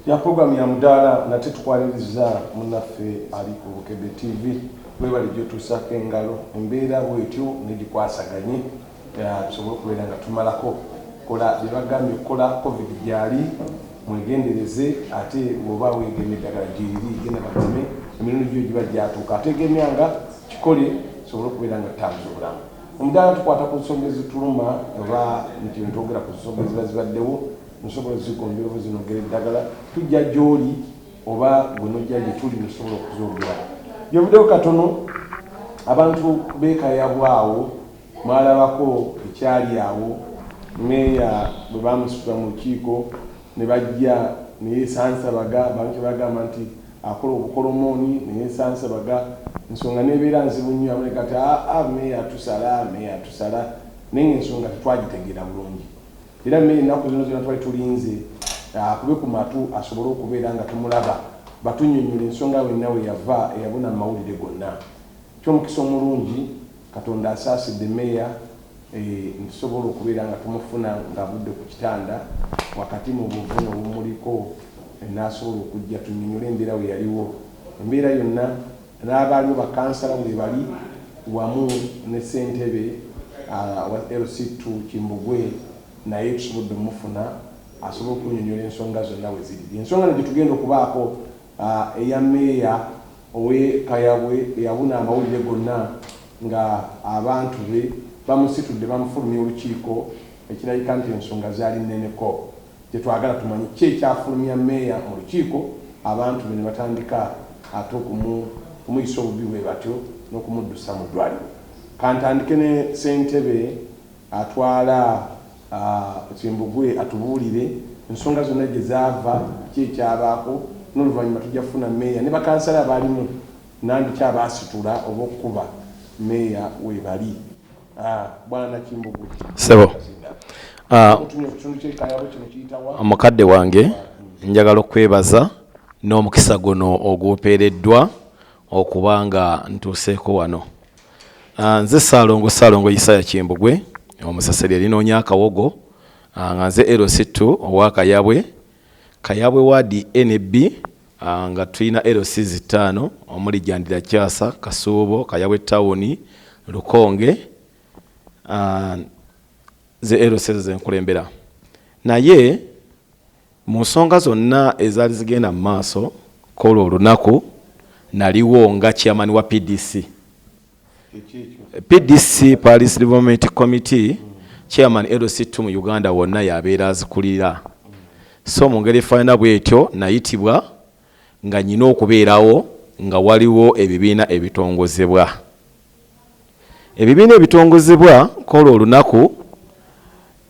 ya program ya Omudaala nate tukwaliriza munaffe ali ku Bukedde TV webali gyotusako engalo embeera bwetyo negikwasaganye tusobole okubeera nga tumalako kola byebagambye okukola covid gyali mwegendereze ate bwoba weegemye eddagala gyeriri genda bageme emirundi gyo giba gyatuuka ate gemyanga kikole tusobole okubeera nga tutambuza obulamu. Omudaala tukwata ku nsonga ezituluma oba nti ntwogera ku nsonga eziba zibaddewo nsobola zigombera oba zinogera eddagala tujja gy'oli oba gwe nojja gye tuli nsobola okuzogera. Byobudewo katono abantu beekayabwe awo mwalabako ekyali awo Mmeeya bwe bamusitula mu lukiiko ne bajja neyesansabaga abantu bagamba nti akola obukolomooni neyesansabaga ensonga nebeera nzibu nnyo abaleka ti Mmeeya atusala naye ensonga tetwagitegeera bulungi era Mmeeya ennaku zino zonna twali tulinze akube ku matu asobole okubeera nga tumulaba batunnyonnyola ensonga wenna we yava eyabona mu mawulire gonna. Ky'omukisa omulungi Katonda asaasidde Mmeeya ntusobola okubeera nga tumufuna ng'avudde ku kitanda wakati mu buvune obumuliko n'asobola okujja tunnyonnyola embeera we yaliwo. Embeera yonna n'abaaliwo bakansala we bali wamu ne ssentebe wa LC2 Kimbugwe naye tusobodde omufuna asobola okunnyonnyola ensonga zonna we ziri. Ensonga ne gyetugenda okubaako eya Mmeeya owe Kayabwe eyabuna amawulire gonna nga abantu be bamusitudde bamufulumya olukiiko ekirabika nti ensonga zaali nneneko. Gyetwagala tumanyi ki ekyafulumya Mmeeya mu lukiiko abantu be ne batandika ate okumuyisa obubi bwe batyo n'okumuddusa mu ddwaliro. Kantandike ne ssentebe atwala Kimbugwe atubuulire ensonga zonna gye zaava ki ekyabaako n'oluvannyuma tujja kufuna Mmeeya ne bakansala abaalimu nandiki abaasitula oba okukuba Mmeeya we bali. Bwana Kimbugwe sebo omukadde wange njagala okwebaza n'omukisa guno ogwopeereddwa okuba nga ntuuseeko wano. Nze Ssaalongo Isaya Kimbugwe omusaseri erinoonya akawogo nga nze LC2 owa Kayabwe waadi NB nga tulina LC 5 omuli Jandira Kyasa, Kasuubo, Kayabwe Town, Lukonge ze LC zenkulembera. Naye mu nsonga zonna ezaali zigenda mu maaso kola olunaku naliwo nga chairman wa PDC Paris Development Committee chairman LC2 mu Uganda wonna yabeera azikulira. So mu ngeri efaanana bw'etyo nayitibwa nga nyina okubeerawo nga waliwo ebibiina ebitongozebwa. Ebibiina ebitongozebwa kola olunaku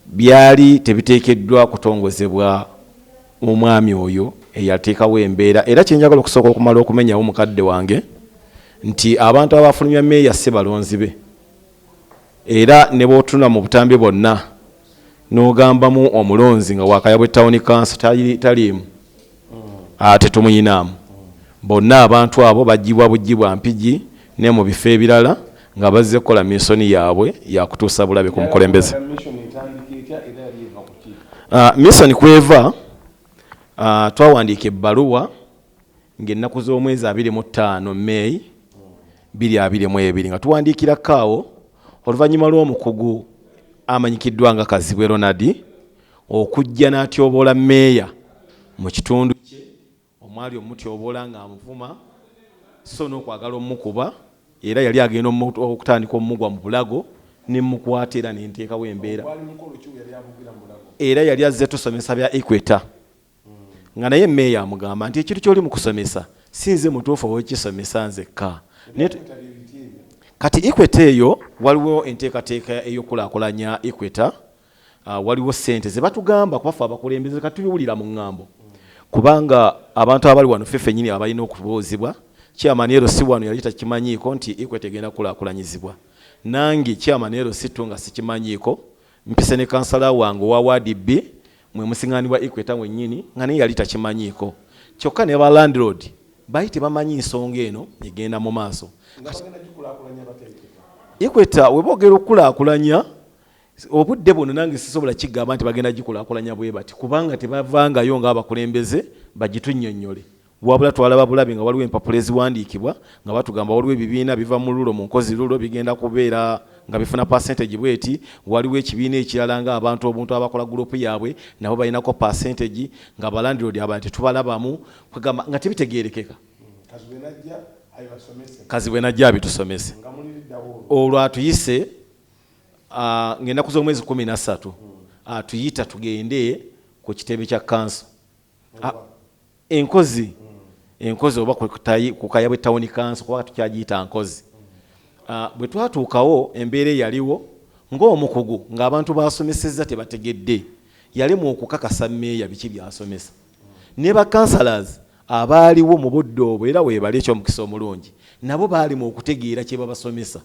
byali tebiteekeddwa kutongozebwa omwami oyo eyateekawo embeera. Era kyenjagala okusooka okumala okumenyawo mukadde wange nti abantu abafulumya Mmeeya si balonzi be. Era ne bw'otuna mu butambi bwonna n'ogambamu omulonzi nga wa Kayabwe Town Council taliimu ate tumuyinaamu. Bonna abantu abo bagibwa bugibwa mpigi ne mu bifo ebirala nga bazze kukola misoni yaabwe yakutuusa bulabe ku mukulembeze. Misoni kweva twawandiika ebbaluwa ng'ennaku z'omwezi 25 May 2022 nga tuwandiikira kaawo oluvannyuma lw'omukugu amanyikiddwa nga Kazibwe Ronald okujja n'atyoboola Mmeeya mu kitundu kye omwali omutyoboola ng'amuvuma so n'okwagala omukuba era yali agenda okutandika omugwa mu bulago ne mukwata era nenteekawo embeera era yali azze tusomesa bya Equator nga naye Mmeeya amugamba nti ekintu ky'oli mu kusomesa sinze mutuufu ow'ekisomesa nzekka. Kati Equator eyo waliwo enteekateeka ey'okulaakulanya Equator. Waliwo ssente ze batugamba kubafa abakulembeze kati tubiwulira mu ŋŋambo kubanga abantu abali wano ffeffe nnyini abalina okubuuzibwa. Chairman LC wano yali takimanyiiko nti Equator egenda kulaakulanyizibwa. Nange chairman LC nga sikimanyiiko mpise ne kansala wange owa Ward B mwe musiŋŋaani wa Equator mwennyini nga naye yali takimanyiiko. Kyokka ne ba landlord baali tebamanyi nsonga eno egenda mu maaso. Equator we boogera okukulaakulanya obudde buno nange sisobola kigamba nti bagenda gikulaakulanya bwe bati kubanga tebavangayo ng'abakulembeze bagitunnyonnyole wabula twalaba bulabi nga waliwo empapula eziwandiikibwa nga batugamba waliwo ebibiina biva mu lulo mu nkozi lulo bigenda kubeera nga bifuna percentage bweti waliwo ekibiina ekirala nga abantu obuntu abakola gurupu yaabwe nabo balinako percentage nga balandiroodi abantu tubalabamu kwegamba nga tebitegeerekeka kazi bwe najja abitusomese olwo atuyise ng'ennaku z'omwezi 13 atuyita tugende ku kitebe kya kanso enkozi oba ku kayabwe town council kuba tukyagiyita nkozi bwe twatuukawo embeera eyaliwo ng'omukugu ng'abantu basomesezza tebategedde yalimu okukakasa Mmeeya biki byasomesa ne bakansalas abaaliwo mu budde obwo era weebali ekyomukisa omulungi nabo baali mu okutegeera kye babasomesa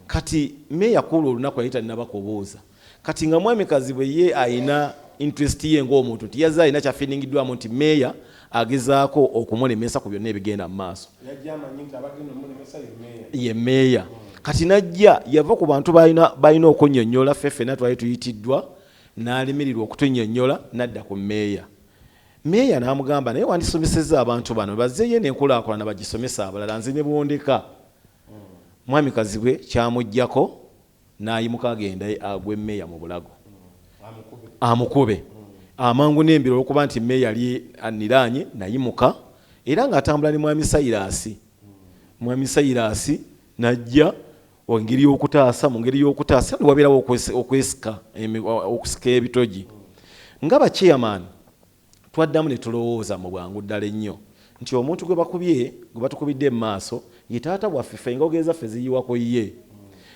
kati Mmeeya kulu olunaku yali talinabakubuuza kati nga mwamikazi bwe ye ayina interest ye ng'omuntu nti yazze alina kyafiningiddwamu nti Mmeeya agezaako okumulemesa ku byonna ebigenda mu maaso ye Mmeeya kati najja yava ku bantu balina okunnyonnyola ffenna twali tuyitiddwa n'alemererwa okutunnyonnyola n'adda ku Mmeeya n'amugamba naye wandisomesezza abantu bano bazzeeyo n'enkulaakulana bagisomesa abalala nze ne bwondeka mwamikazi bwe kyamuggyako n'ayimuka agenda agwe Mmeeya mu bulago amukube amangu n'embiro olwokuba nti Mmeeya yali aniranye nayimuka era ng'atambula ne mwami Sayiraasi najja engeri y'okutaasa wabeerawo okwesika ebitogi nga bachairman twaddamu ne tulowooza mu bwangu ddala ennyo nti omuntu gwe batukubidde mu maaso ye taata bwaffe ffe engogezi zaffe ziyiwako ye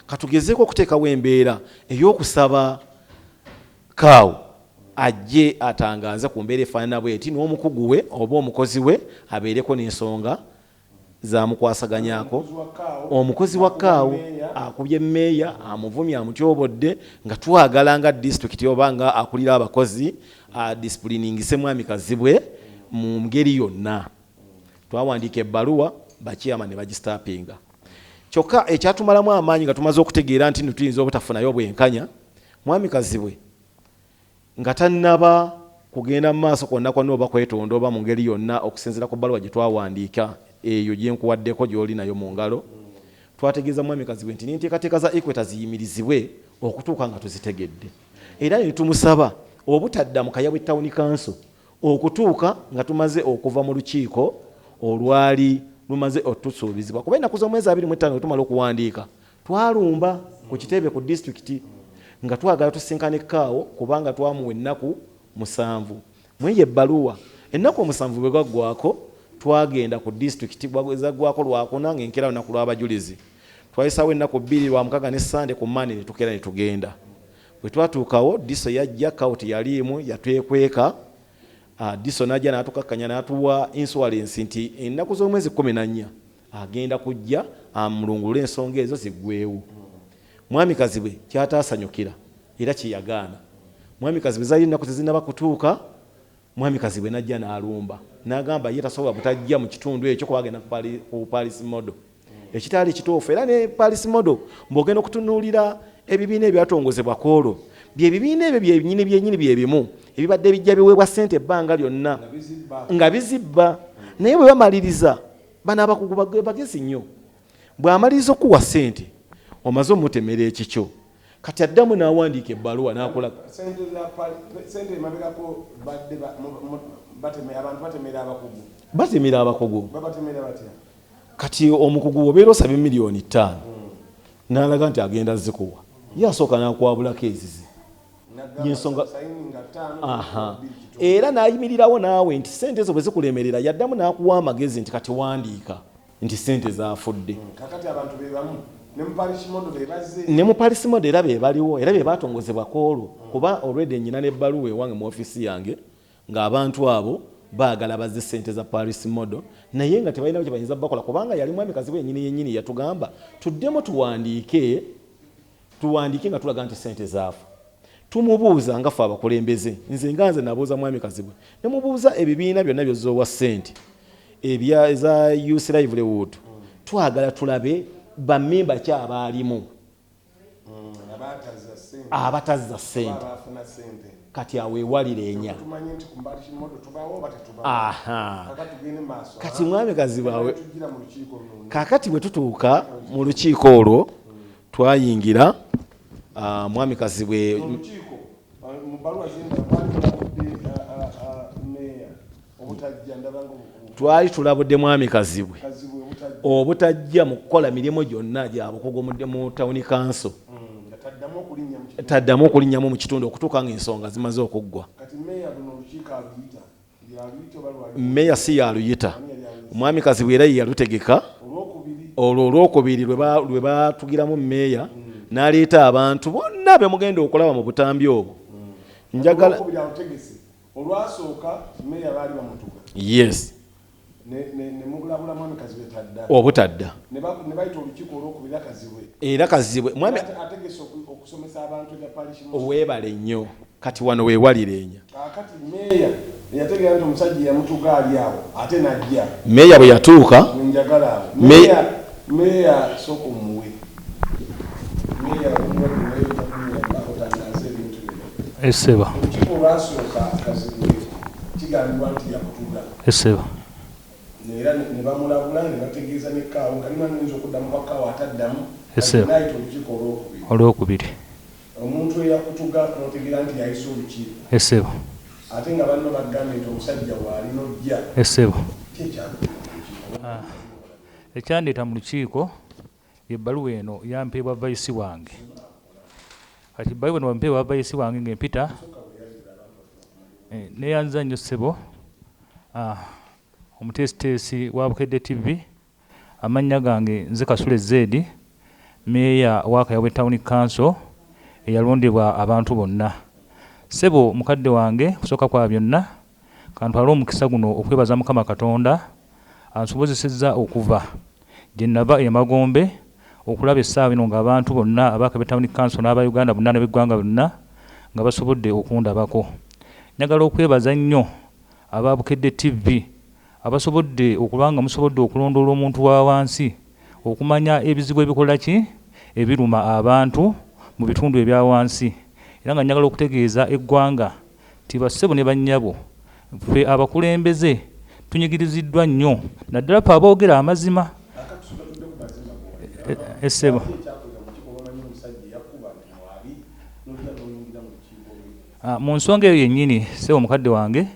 katugezeeko okuteekawo embeera ey'okusaba kaawo ajje atangaze ku mbeera efaanana bweti n'omukugu we oba omukozi we abeereko n'ensonga zamukwasaganyako omukozi wa kaawo akubye Mmeeya amuvumye amutyobodde nga twagala nga disitulikiti oba nga akulira abakozi disipulingise mwamikazi bwe mu ngeri yonna twawandiika ebbaluwa bachairman ne bagistapinga kyokka ekyatumalamu amaanyi nga tumaze okutegeera nti tuyinza obutafunayo bwenkanya mwamikazi bwe nga tannaba kugenda mu maaso kwonna kwonna oba kwetonda oba mu ngeri yonna okusinziira ku bbaluwa gye twawandiika eyo gye nkuwaddeko gy'oli nayo mu ngalo twategeeza mwamikazi bwe nti n'enteekateeka za Equator ziyimirizibwe okutuuka nga tuzitegedde era ne tumusaba obutadda mu kayabwe town council okutuuka nga tumaze okuva mu lukiiko olwali lumaze otusuubizibwa kuba ennaku z'omwezi 25 tumala okuwandiika twalumba ku kitebe ku disitulikiti nga twagala tusinkane kaawo kubanga twamuwa ennaku 7 mweyo ebbaluwa ennaku 7 bwe gwaggwako twagenda ku disitulikiti bwaggwako lwakuna ng'enkera lunaku lw'abajulizi twayisawo ennaku 2 lwamukaga ne Sande ku Mande ne tukera ne tugenda bwe twatuukawo diso yajja kaawo teyaliimu yatwekweka diso najja n'atukakkanya n'atuwa insurance nti ennaku z'omwezi 14 agenda kujja amulungulula ensonga ezo ziggweewo mwamikazi bwe kyataasanyukira era kyeyagaana mwamikazi bwe zaali ennaku tezinnaba kutuuka mwamikazi bwe najja n'alumba n'agamba ye tasobola butajja mu kitundu ekyo kubagenda ku Paris Modo ekitaali kituufu era ne Paris Modo mbw'ogenda okutunuulira ebibiina ebyatongozebwa koolo byebibiina ebyo byennyini byebimu ebibadde bijja biweebwa ssente ebbanga lyonna nga bizibba naye bwe bamaliriza bano abakugu bagezi nnyo bw'amaliriza okuwa ssente omaze omutemera ekikyo kati addamu n'awandiika ebbaluwa n'akola batemera abakugu kati omukugu obeera osabye miliyoni 5 n'alaga nti agenda zikuwa yasooka n'akwabulako ezizi yensonga era n'ayimirirawo naawe nti ssente ezo bwe zikulemerera yaddamu n'akuwa amagezi nti kati wandiika nti ssente zaafudde ne mu Paris Modo era be baliwo era be batongozebwa koolo kuba already nyina n'ebbaluwa ewange mu ofisi yange ng'abantu abo baagala bazze ssente za Paris Modo naye nga tebalina kye bayinza bakola kubanga yali mwamikazi bwe yennyini yatugamba tuddemu tuwandiike nga tulaga nti ssente zaafu tumubuuza nga ffe abakulembeze nze nabuuza mwamikazi bwe ne mubuuza ebibiina byonna byozoowa ssente eza Youth Livelihood twagala tulabe bammemba ki abaalimu abatazza ssente kati aweewalire enya. Tumanyi nti ku mbali kimoto tubaawo oba tetubaawo. Aha. Kakati tugende maaso. Kati mwami Kazibwe tujjira mu lukiiko luno. Kakati bwe tutuuka mu lukiiko olwo twayingira mwami Kazibwe olukiiko mu bbaluwa zinda twali Mmeeya obutajja ndaba ngo twali tulabudde mwami Kazibwe obutajja mu kukola mirimu gyonna gya bukugu mu tawuni kanso taddamu okulinnyamu mu kitundu okutuuka ng'ensonga zimaze okuggwa. Mmeeya si yaluyita omwami Kazibwe era ye yalutegeka olwo olwokubiri lwe batugiramu Mmeeya n'aleeta abantu bonna be mugenda okulaba mu butambi obwo. Njagala olwasooka Mmeeya baali bamutuga. Yes. Ne mugulabula mwami Kazibwe tadda. Obutadda. Ne bayita olukiiko olwokubiri Kazibwe. Era Kazibwe mwami ategese okusomesa abantu ya parish mu. Weebale nnyo. Kati wano weewalire enya. Kati Mmeeya yategeera nti omusajja yamutuga ali awo ate najja. Mmeeya bwe yatuuka. Njagala. Mmeeya soko muwe. Mmeeya Eseba. Olukiiko lwasooka Kazibwe kigambibwa nti yakutuga. Eseba. Era ne bamulabula ne bategeeza ne kaawo nga nima nnyinza okuddamu kwa kaawo ataddamu. Naayita olukiiko olwokubiri. Omuntu eyakutuga n'otegeera nti yayisa olukiiko. Eseba. Ate nga banno bagambye nti omusajja waalina ojja. Eseba. Ekyandeeta mu lukiiko ebbaluwa eno yampeebwa vayisi wange. Kati ebbaluwa eno wampeebwa vayisi wange ng'empita neyanza nnyo ssebo omuteesiteesi wa Bukedde TV amannya gange nze Kasule Zedi Mmeeya wa Kayabwe Town Council eyalondebwa abantu bonna. Ssebo mukadde wange kusooka kwa byonna kantwala omukisa guno okwebaza Mukama Katonda ansobozesezza okuva gye nava Magombe okulaba essaawa eno ng'abantu bonna aba Kayabwe Town Council n'aba Uganda bonna n'abeggwanga bonna nga basobodde okundabako. Njagala okwebaza nnyo aba Bukedde TV abasobodde okulanga musobodde okulondoola omuntu wa wansi okumanya ebizibu ebikola ki ebiruma abantu mu bitundu ebya wansi. Era nga njagala okutegeeza eggwanga nti bassebo ne bannyabo ffe abakulembeze tunyigiriziddwa nnyo naddala fe aboogera amazima. Essebo mu nsonga eyo yennyini ssebo mukadde wange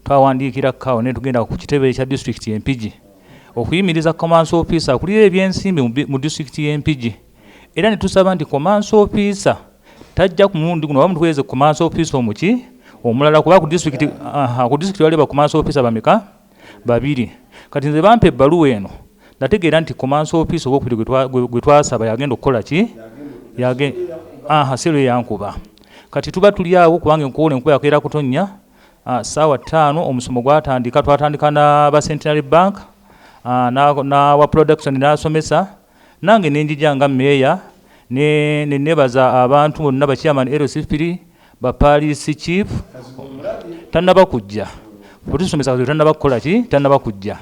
twawandiikira kaawo ne tugenda ku kitebe ekya disitulikiti y'Empigi okuyimiriza commance officer akulira ebyensimbi mu disitulikiti y'Empigi. Era ne tusaba nti commance officer tajja ku mulundi guno oba mutuweereze commance officer omuki omulala kuba ku disitulikiti waliba commance officer bameka babiri. Kati nze bampa ebbaluwa eno nategeera nti commance officer obwokubiri gwe twasaba yagenda okukola ki sero yankuba. Kati tuba tuli awo kubanga enkuula enkuba yakeera kutonnya saawa 5 omusomo gwatandika twatandika n'aba Centenary Bank n'awa production n'asomesa nange nenjija nga Mmeeya ne nebaza abantu bonna ba chairman LC3 ba police chief tannaba kujja potusomesa kazi tannaba kukola ki tannaba kujja.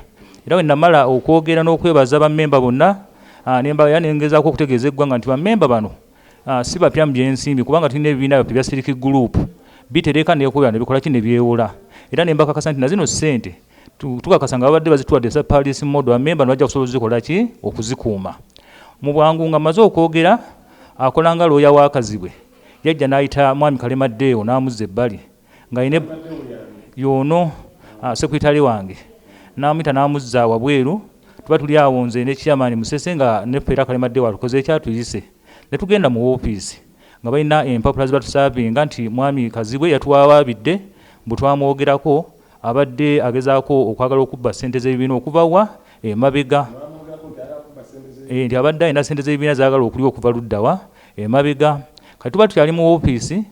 Era we namala okwogera n'okwebaza bammemba bonna nemba yanengezaako okutegeeza eggwanga nti bammemba bano si bapya mu byensimbi kubanga tulina ebibiina bya civic group bitereka neekubeera ne bikola ki ne byewola. Era ne mbakakasa nti na zino ssente tukakasa nga babadde bazituwadde sa police model bammemba ne bajja kusobola zikola ki okuzikuuma. Mu bwangu nga maze okwogera akola nga looya wa Kazibwe yajja n'ayita mwami Kalemaddeewo n'amuzza ebbali ng'ayina yoono sekretary wange n'amuyita n'amuzza wabweru tuba tuli awo nze ne chairman Musese nga ne Peter Kalemaddeewo atukoze ekyatuyise ne tugenda mu woofiisi nga balina empapula zibatusaabinga nti mwami Kazibwe yatuwawaabidde bwe twamwogerako abadde agezaako okwagala okubba ssente z'ebibiina okuva wa emabega nti abadde alina ssente z'ebibiina zaagala okuliwa okuva luddawa emabega. Kati tuba tukyali mu woofiisi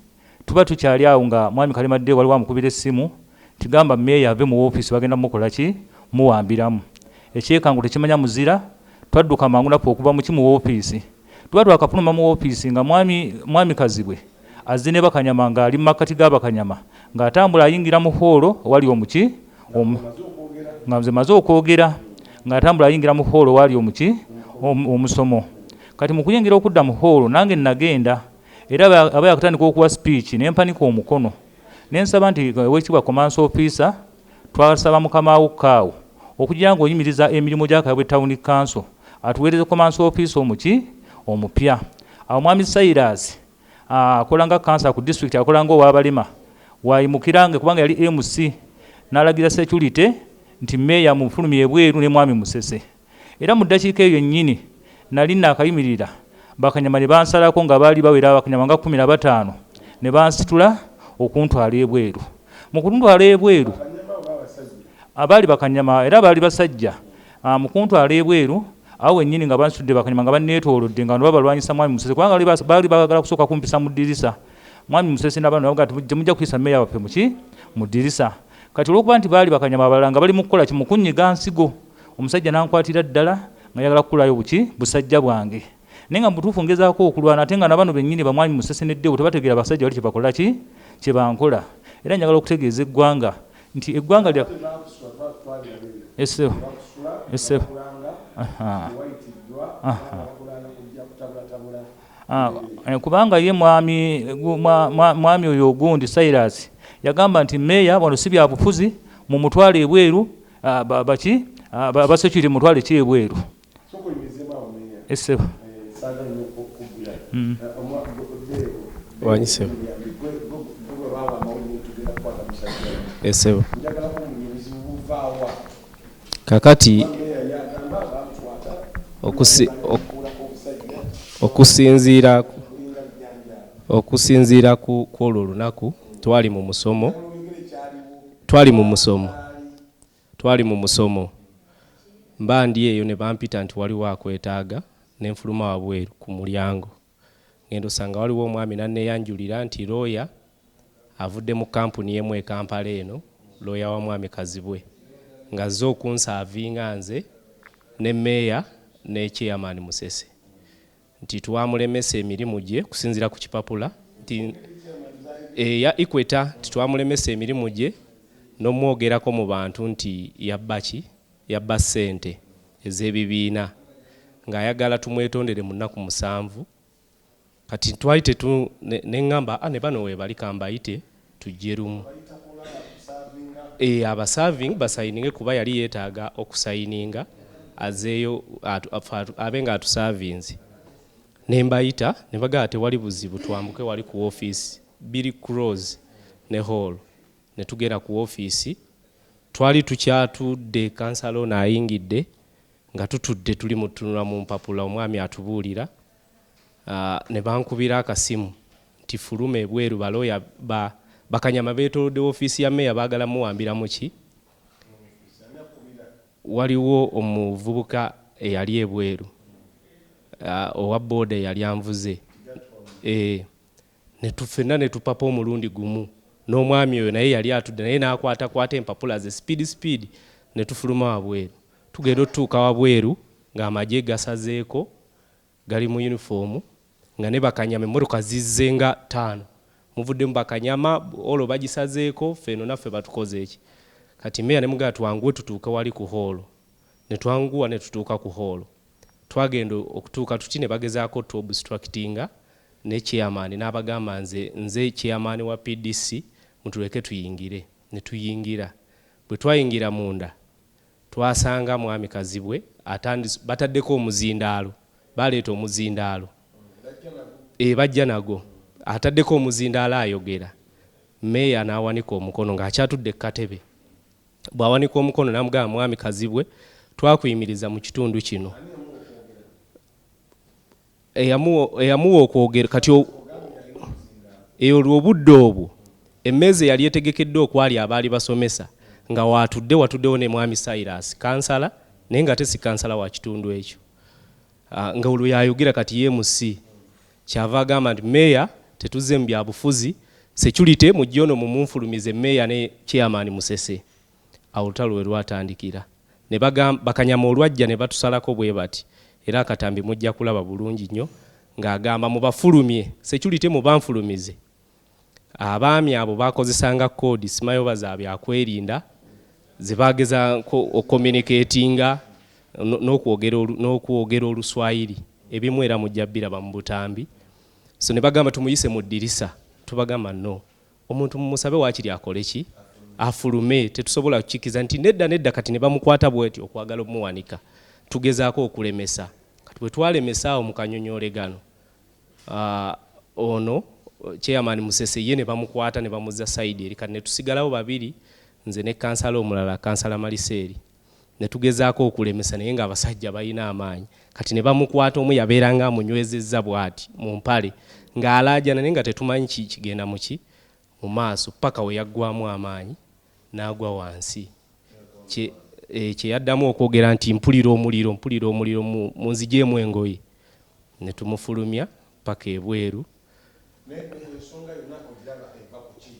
tuba tukyali awo nga mwami Kalemaddeewo waliwo amukubira essimu tigamba Mmeeya ave mu woofiisi bagenda mukola ki muwambiramu. Ekyekango tekimanya muzira twadduka mangu napo okuva mu kimu woofiisi tuba twakafuluma mu woofiisi nga mwami Kazibwe azze ne Bakannyama ng'ali mu makkati ga Bakannyama ng'atambula ayingira mu hoolo wali omuki nga nze maze okwogera ng'atambula ayingira mu hoolo wali omuki omusomo. Kati mu kuyingira okudda mu hoolo nange nagenda era aba yakatandika okuwa speech ne mpanika omukono nensaba nti weekibwa command officer twasaba mukama wukaawo okugira ng'oyimiriza emirimu gya Kayabwe Town Council atuweereze command officer omupya. Awo mwami Cyrus akola nga council ku district, akola nga ow'abalema, wayimukirange kubanga yali MC, n'alagira security nti Mmeeya mufulumye ebweru ne mwami Musese. Era mu ddakiika eyo nnyini nali naakayimirira Bakannyama ne bansalako nga baali bawera Bakannyama nga 15 ne bansitula okuntwala ebweru. Mu kuntwala ebweru abaali Bakannyama era baali basajja, mu kuntwala ebweru awo wennyini nga bansitudde Bakannyama nga banneetoolodde nga babalwanyisa mwami Musese kubanga baali baagala kusooka kumpisa mu ddirisa. Mwami Musese n'abantu bavuga nti mujja kuyisa Mmeeya waffe mu ddirisa. Kati olw'okuba nti baali Bakannyama abalala nga bali mu kukola ki mu kunyiga nsigo, omusajja n'ankwatira ddala nga yagala kukulayo busajja bwange. Naye nga mutuufu ngezaako okulwana ate nga nabano bennyini bamwami Musese ne Deo tebategeera basajja bali kye bakola kye bankola. Era njagala okutegeeza eggwanga nti eggwanga lya kubanga ye mwami oyo ogundi Cyrus yagamba nti Mmeeya wano si bya bufuzi mu mutwale ebweru, basekiri mutwale ki ebweru. Kakati okusinziira ku olwo olunaku twali mu musomo mba ndi eyo ne bampita nti waliwo akwetaaga, ne nfuluma wabweru ku mulyango. Ngendo sanga waliwo omwami nanneeyanjulira nti looya avudde mu kampuni y'emu e Kampala eno, looya wa mwami Kazibwe, ng'azze okunsaavinga nze ne Mmeeya ne Chairman Musese nti twamulemesa emirimu gye kusinziira ku kipapula nti ya Equator nti twamulemesa emirimu gye n'omwogerako mu bantu nti yabba ssente ez'ebibiina ng'ayagala tumwetondere mu nnaku 7. Kati twali neŋŋamba ne bano weebali kambayite tujje lumu abasavingi basayininge kuba yali yeetaaga okusayininga azeeyo abe nga atusavinzi. Ne mbayita ne bagala tewali buzibu twambuke wali ku ofiisi Billy Cross ne Hall. Ne tugera ku ofiisi, twali tukyatudde kansala ono ayingidde nga tutudde tuli mutunula mu mpapula omwami atubuulira. Ne bankubira akasimu nti fuluma ebweru balooya Bakannyama beetoolodde ofiisi ya Mmeeya baagala muwambiramu ki. Waliwo omuvubuka eyali ebweru owa booda eyali anvuze, ffenna ne tupapa omulundi gumu n'omwami oyo naye yali atudde naye n'akwatakwata empapula ze speed ne tufuluma wabweru. Tugenda otutuuka wabweru ng'amagye gasazeeko gali mu yunifoomu nga ne Bakannyama emmotoka zizze nga 5 muvuddemu Bakannyama olwo bagisazeeko ffeno naffe batukoze eki. Kati Mmeeya ne mugala twanguwe tutuuke wali ku hoolo. Ne twanguwa ne tutuuka ku hoolo. Twagenda okutuuka tuti ne bagezaako tu obstructinga ne Chairman n'abagamba nze Chairman wa PDC mutuleke tuyingire. Ne tuyingira. Bwe twayingira munda twasanga mwami Kazibwe bataddeko omuzindaalo. Baleeta omuzindaalo. Bajja nago. Ataddeko omuzindaalo ayogera. Mmeeya n'awanika omukono ng'akyatudde ku katebe. Bw'awanika omukono n'amugamba mwami Kazibwe twakuyimiriza mu kitundu kino. Eyamuwa okwogera kati olwo obudde obwo emmeeza yali etegekeddwa okwali abaali basomesa nga watuddewo ne mwami Cyrus kansala naye nga tesi kansala wa kitundu ekyo. Nga olwo yayogera kati yemusi kyava agamba nti Mmeeya tetuzze mu byabufuzi security mujje ono mumunfulumize Mmeeya ne Chairman Musese. Awo olutalo we lwatandikira ne Bakannyama olwajja ne batusalako bwe bati era akatambi mujja kulaba bulungi nnyo ng'agamba mubafulumye security mubanfulumize. Abaami abo bakozesanga kodi simayoba zaabwe akwerinda ze bageza okommunikatinga n'okwogera Oluswayiri ebimu era mujja biraba mu butambi. So ne bagamba tumuyise mu ddirisa, tubagamba no omuntu mumusabe wakiri akole ki afulume. Tetusobola kukikiza nti nedda kati ne bamukwata bweti okwagala omuwanika tugezaako okulemesa. Kati bwe twalemesa awo mu kannyonnyole gano ono chairman Musese ye ne bamukwata ne bamuzza side eri, kati ne tusigalawo babiri, nze ne kansala omulala, kansala Maliseeri, ne tugezaako okulemesa naye nga abasajja balina amaanyi. Kati ne bamukwata, omu yabeeranga amunywezezza bw'ati mu mpale ng'alaajana naye nga tetumanyi kigenda mu maaso paka we yaggwamu amaanyi n'agwa wansi. Kye yaddamu okwogera nti mpulira omuliro munzigyemu engoye, ne tumufulumya paka ebweru.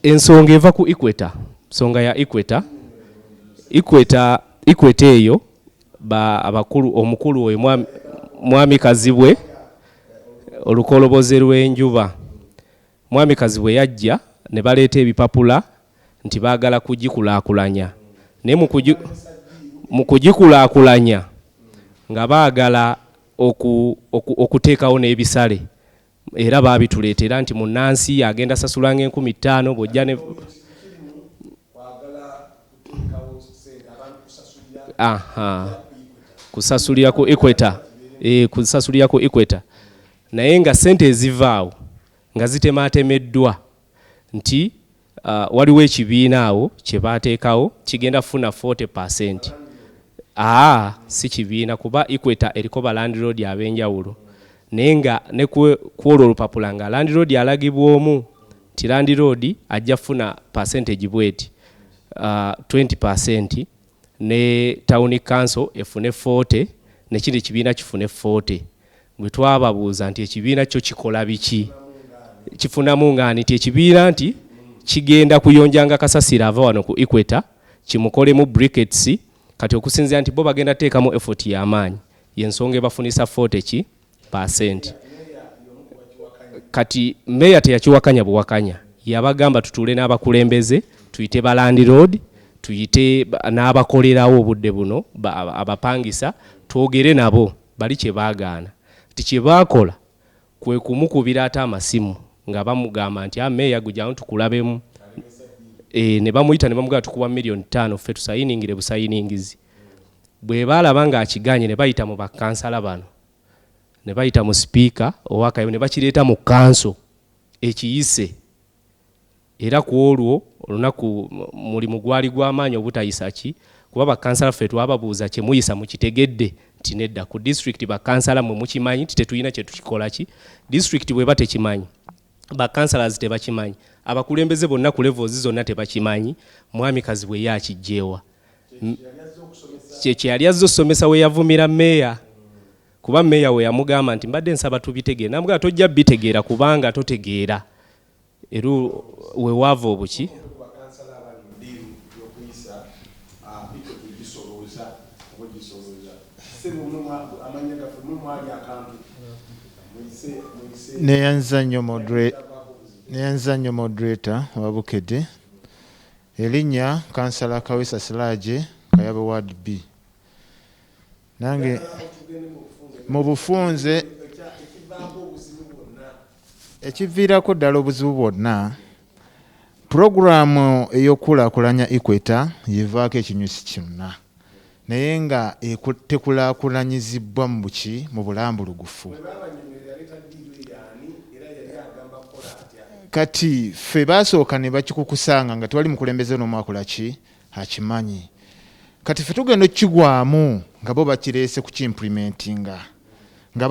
Ensonga eva ku Equator, nsonga ya Equator eyo omukulu oyo mwami Kazibwe olukoloboze lw'enjuba, mwami Kazibwe yajja ne baleeta ebipapula nti baagala kugikulaakulanya, naye mu kugikulaakulanya nga baagala okuteekawo n'ebisale, era baabituleetera nti munnansi agenda sasula nga 15,000 bw'ojja ne kusasulira ku Equator, kusasulira ku Equator, naye nga sente ezivaawo nga zitemaatemeddwa nti waliwo ekibiina awo kye baateekawo kigenda funa 40%. Si kibiina, kuba Equator eriko ba landlord ab'enjawulo, naye nga ne ku olwo olupapula nga landlord alagibwamu nti landlord ajja funa percentage bweti 20%, ne town council efune 40, nekindi ekibiina kifune 40. Bwe twababuuza nti ekibiina kyo kikola biki, kifunamu nga nti ekibiina nti kigenda kuyonjanga kasasira ava wano ku Equator kimukolemu briquettes, kati okusinzira nti bo bagenda teekamu effort y'amaanyi, y'ensonga ebafunisa 40%. Kati Mmeeya teyakiwakanya buwakanya, yabagamba tutuule n'abakulembeze, tuyite ba landlord, tuyite n'abakolerawo obudde buno abapangisa, twogere nabo bali kye baagaana. Kye baakola kwe kumukubira ate amasimu nga bamugamba nti Mmeeya gujjamu tukulabemu, ne bamuyita ne bamugamba tukuwa $5 million ffe tusayiningire busayiningizi. Bwe baalaba ng'akiganye ne bayita mu bakansala bano, ne bayita mu speaker owakayo, ne bakireeta mu kanso ekiyise, era ku olwo olunaku mulimu gwali gw'amaanyi obutayisa kuba bakansala ffe twababuuza kye muyisa mukitegedde nti nedda. Ku district bakansala mwe mukimanyi tetulina kye tukikola district bweba tekimanyi, bakansalazi tebakimanyi, abakulembeze bonna ku levels zonna tebakimanyi, mwami Kazibwe ye akijjeewa. Kye yali azze okusomesa we yavumira Mmeeya, kuba Mmeeya we yamugamba nti mbadde nsaba tubitegeera, namugamba tojja bitegeera kubanga totegeera. Era we waava obuki neyanzannyo moderator wa Bukedde, erinnya kansala Kawesa Siraje Kayabwe Ward B. Nange mu bufunze ekiviirako ddala obuzibu bwonna, puroguramu ey'okulaakulanya Equator yevaako ekinyusi kyonna, naye nga tekulaakulanyizibwa mu bulambulugufu. Kati ffe baasooka ne bakikukusanga nga tewali mukulembeze n'omu akola ki akimanyi. Kati ffe tugenda okukigwamu nga bo bakireese ku kimplementinga, nga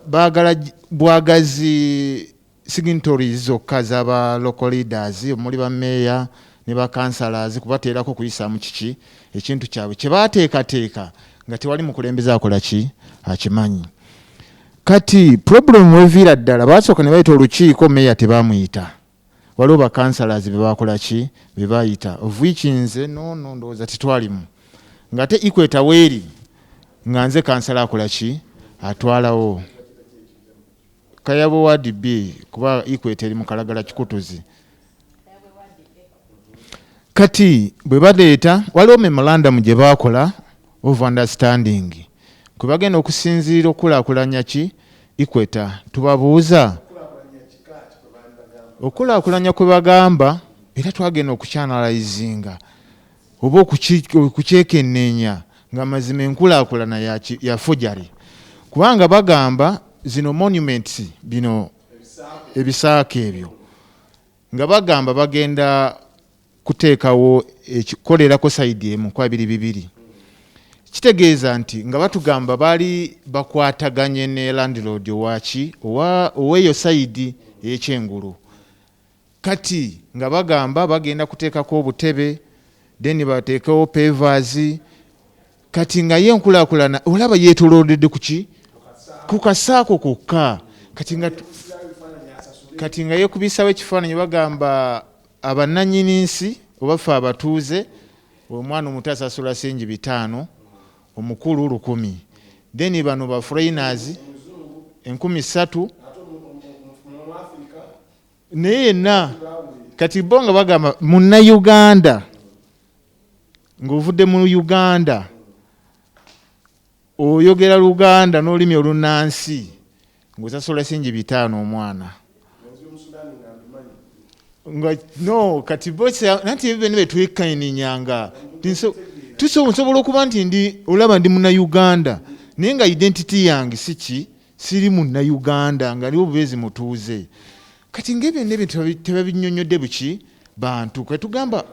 baagala bwagazi signatories zokka z'aba local leaders omuli ba Mmeeya ne ba councillors kubateerako kuyisaamu kiki ekintu kyabwe kye baateekateeka nga tewali mukulembeze akola ki akimanyi. Kati problem weviira ddala baasooka ne bayita olukiiko, Mmeeya tebaamuyita, waliwo ba councillors be baakola ki be baayita, of which nze no ndowooza tetwalimu, ng'ate Equator weeri nga nze kansala akola ki atwalawo Kayabwe Ward B, kuba Equator eri mu Kalagala Kikutuzi. Kati bwe baleeta waliwo memorandum gye baakola of understanding kwe bagenda okusinziira okulaakulanya ki Equator. Tubabuuza okulaakulanya kwe bagamba era twagenda okukyanalyzinga oba okukyekenneenya nga mazima enkulaakulana ya fojari kubanga bagamba zino monuments bino ebisaako ebyo nga bagamba bagenda kuteekawo ekikolerako sayidi emu kwa 22 kitegeeza nti nga batugamba baali bakwataganye ne landlord oweeyo sayidi ey'ekyengulu kati nga bagamba bagenda kuteekako obutebe then bateekawo pavers kati nga ye enkulaakulana olaba yeetoloodedde ku kasaako kokka kati nga yeekubisawo ekifaananyi bagamba abannannyini nsi oba ffe abatuuze omwana omuto asasula sengi 5 omukulu 1,000 then bano ba foreigners 3,000 naye yenna kati bo nga bagamba munnayuganda ng'ovudde mu Uganda oyogera Luganda n'olulimi olunnansi ng'osasula sengi 5 omwana no kati nanti ebyo byonna betwekkaininyanga tusobola okuba nti olaba ndi munnayuganda naye nga identity yange siri munnayuganda nga aliwo bubeezi mutuuze kati ng'ebyo ebyo tebabinnyonnyodde buki bantu kwe tugamba